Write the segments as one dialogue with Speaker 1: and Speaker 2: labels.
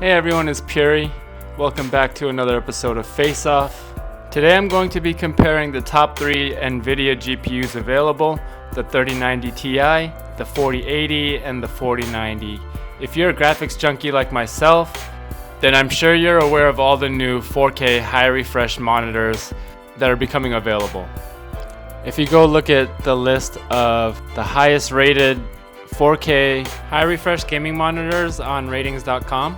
Speaker 1: Hey everyone, it's Puri. Welcome back to another episode of Faceoff. Today I'm going to be comparing the top 3 Nvidia GPUs available, the 3090 Ti, the 4080, and the 4090. If you're a graphics junkie like myself, then I'm sure you're aware of all the new 4K high refresh monitors that are becoming available. If you go look at the list of the highest rated 4K high refresh gaming monitors on ratings.com,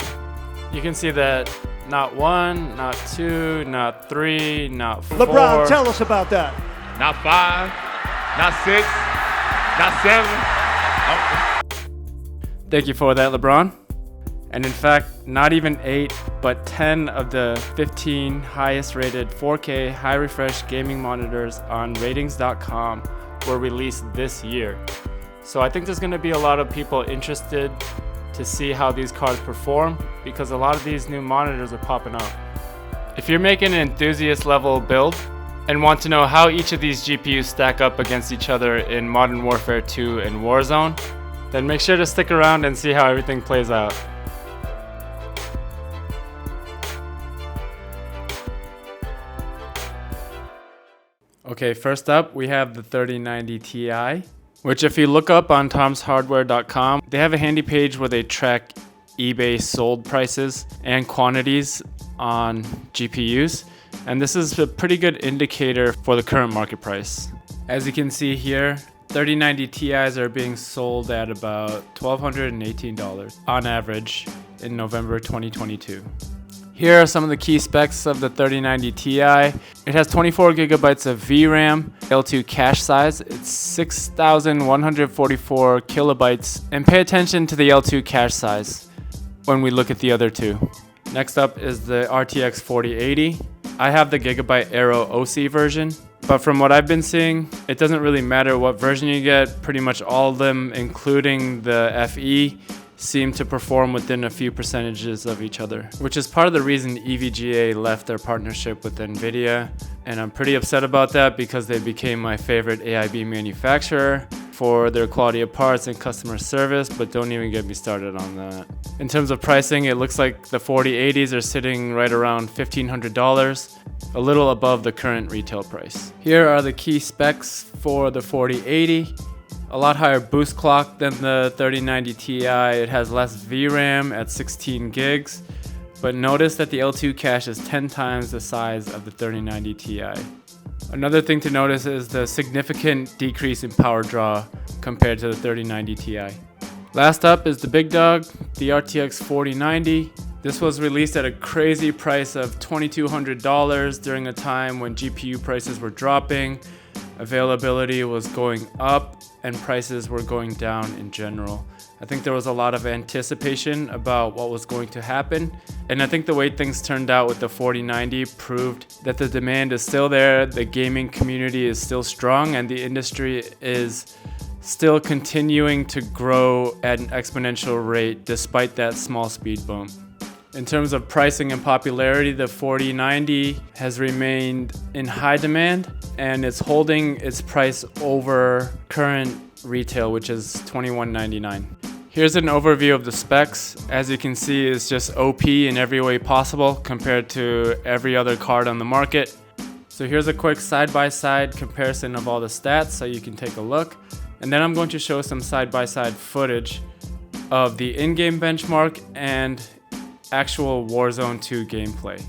Speaker 1: you can see that not 1, not 2, not 3, not 4.
Speaker 2: LeBron, tell us about that.
Speaker 3: Not 5, not 6, not 7.
Speaker 1: Thank you for that, LeBron. And in fact, not even 8, but 10 of the 15 highest rated 4K high refresh gaming monitors on ratings.com were released this year. So I think there's going to be a lot of people interested to see how these cards perform, because a lot of these new monitors are popping up. If you're making an enthusiast level build and want to know how each of these GPUs stack up against each other in Modern Warfare 2 and Warzone, then make sure to stick around and see how everything plays out. Okay, first up we have the 3090 Ti, which if you look up on tomshardware.com, they have a handy page where they track eBay sold prices and quantities on GPUs, and this is a pretty good indicator for the current market price. As you can see here, 3090 Ti's are being sold at about $1,218 on average in November 2022. Here are some of the key specs of the 3090 Ti. It has 24 gigabytes of VRAM, L2 cache size, it's 6,144 kilobytes, and pay attention to the L2 cache size when we look at the other two. Next up is the RTX 4080. I have the Gigabyte AORUS FO48U version, but from what I've been seeing, it doesn't really matter what version you get. Pretty much all of them, including the FE, seem to perform within a few percentages of each other, which is part of the reason EVGA left their partnership with Nvidia, and I'm pretty upset about that because they became my favorite AIB manufacturer for their quality of parts and customer service, but don't even get me started on that. In terms of pricing, it looks like the 4080s are sitting right around $1,500, a little above the current retail price. Here are the key specs for the 4080. A lot higher boost clock than the 3090 Ti. It has less VRAM at 16 gigs, but notice that the L2 cache is 10 times the size of the 3090 Ti. Another thing to notice is the significant decrease in power draw compared to the 3090 Ti. Last up is the big dog, the RTX 4090. This was released at a crazy price of $2,200 during a time when GPU prices were dropping, availability was going up, and prices were going down in general. I think there was a lot of anticipation about what was going to happen, and I think the way things turned out with the 4090 proved that the demand is still there, the gaming community is still strong, and the industry is still continuing to grow at an exponential rate despite that small speed bump. In terms of pricing and popularity, the 4090 has remained in high demand, and it's holding its price over current retail, which is $2,199. Here's an overview of the specs. As you can see, it's just OP in every way possible compared to every other card on the market. So here's a quick side-by-side comparison of all the stats so you can take a look. And then I'm going to show some side-by-side footage of the in-game benchmark and actual Warzone 2 gameplay.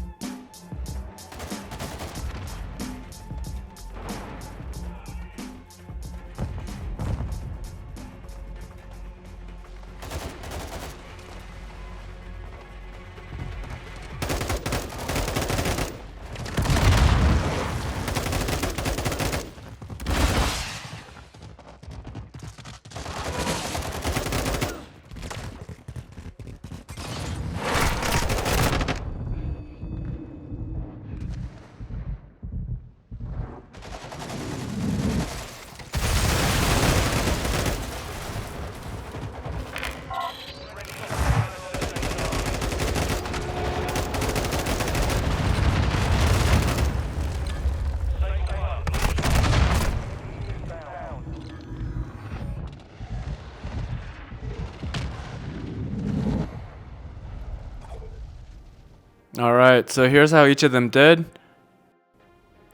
Speaker 1: Alright, so here's how each of them did.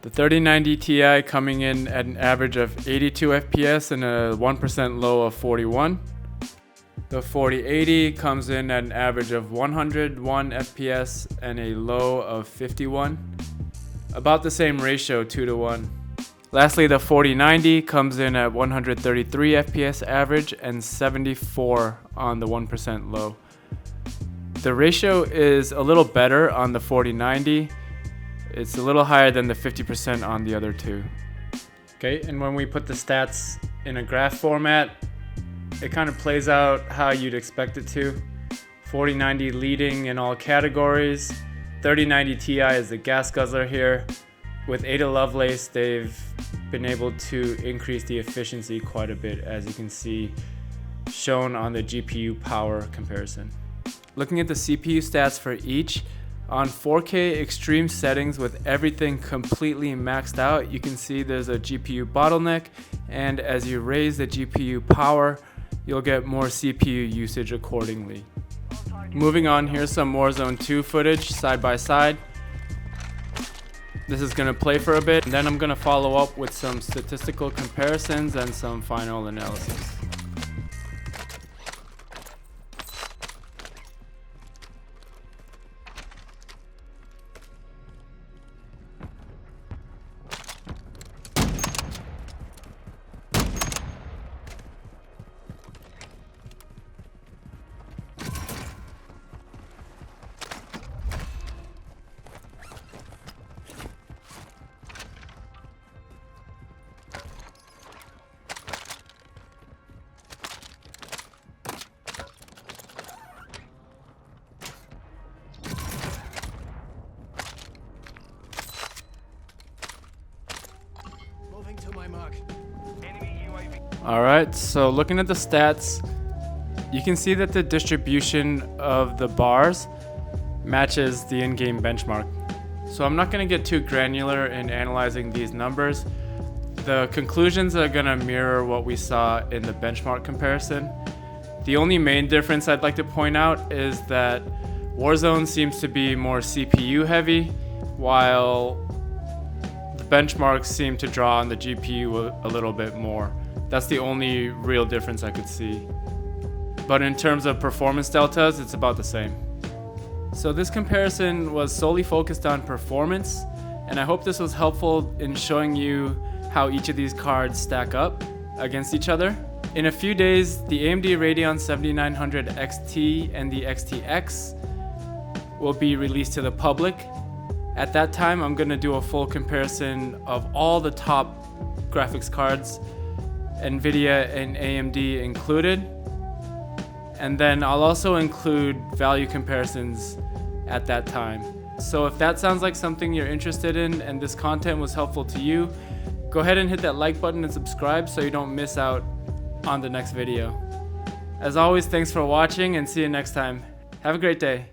Speaker 1: The 3090 Ti coming in at an average of 82 FPS and a 1% low of 41. The 4080 comes in at an average of 101 FPS and a low of 51. About the same ratio, 2-to-1. Lastly, the 4090 comes in at 133 FPS average and 74 on the 1% low. The ratio is a little better on the 4090. It's a little higher than the 50% on the other two. Okay, and when we put the stats in a graph format, it kind of plays out how you'd expect it to. 4090 leading in all categories. 3090 Ti is the gas guzzler here. With Ada Lovelace, they've been able to increase the efficiency quite a bit, as you can see shown on the GPU power comparison. Looking at the CPU stats for each, on 4K extreme settings with everything completely maxed out, you can see there's a GPU bottleneck, and as you raise the GPU power, you'll get more CPU usage accordingly. Moving on, here's some Warzone 2 footage side by side. This is going to play for a bit, and then I'm going to follow up with some statistical comparisons and some final analysis. Alright, so looking at the stats, you can see that the distribution of the bars matches the in-game benchmark. So I'm not going to get too granular in analyzing these numbers. The conclusions are going to mirror what we saw in the benchmark comparison. The only main difference I'd like to point out is that Warzone seems to be more CPU heavy, while the benchmarks seem to draw on the GPU a little bit more. That's the only real difference I could see. But in terms of performance deltas, it's about the same. So this comparison was solely focused on performance, and I hope this was helpful in showing you how each of these cards stack up against each other. In a few days, the AMD Radeon 7900 XT and the XTX will be released to the public. At that time, I'm going to do a full comparison of all the top graphics cards, Nvidia and AMD included. And then I'll also include value comparisons at that time. So if that sounds like something you're interested in and this content was helpful to you, go ahead and hit that like button and subscribe so you don't miss out on the next video. As always, thanks for watching and see you next time. Have a great day.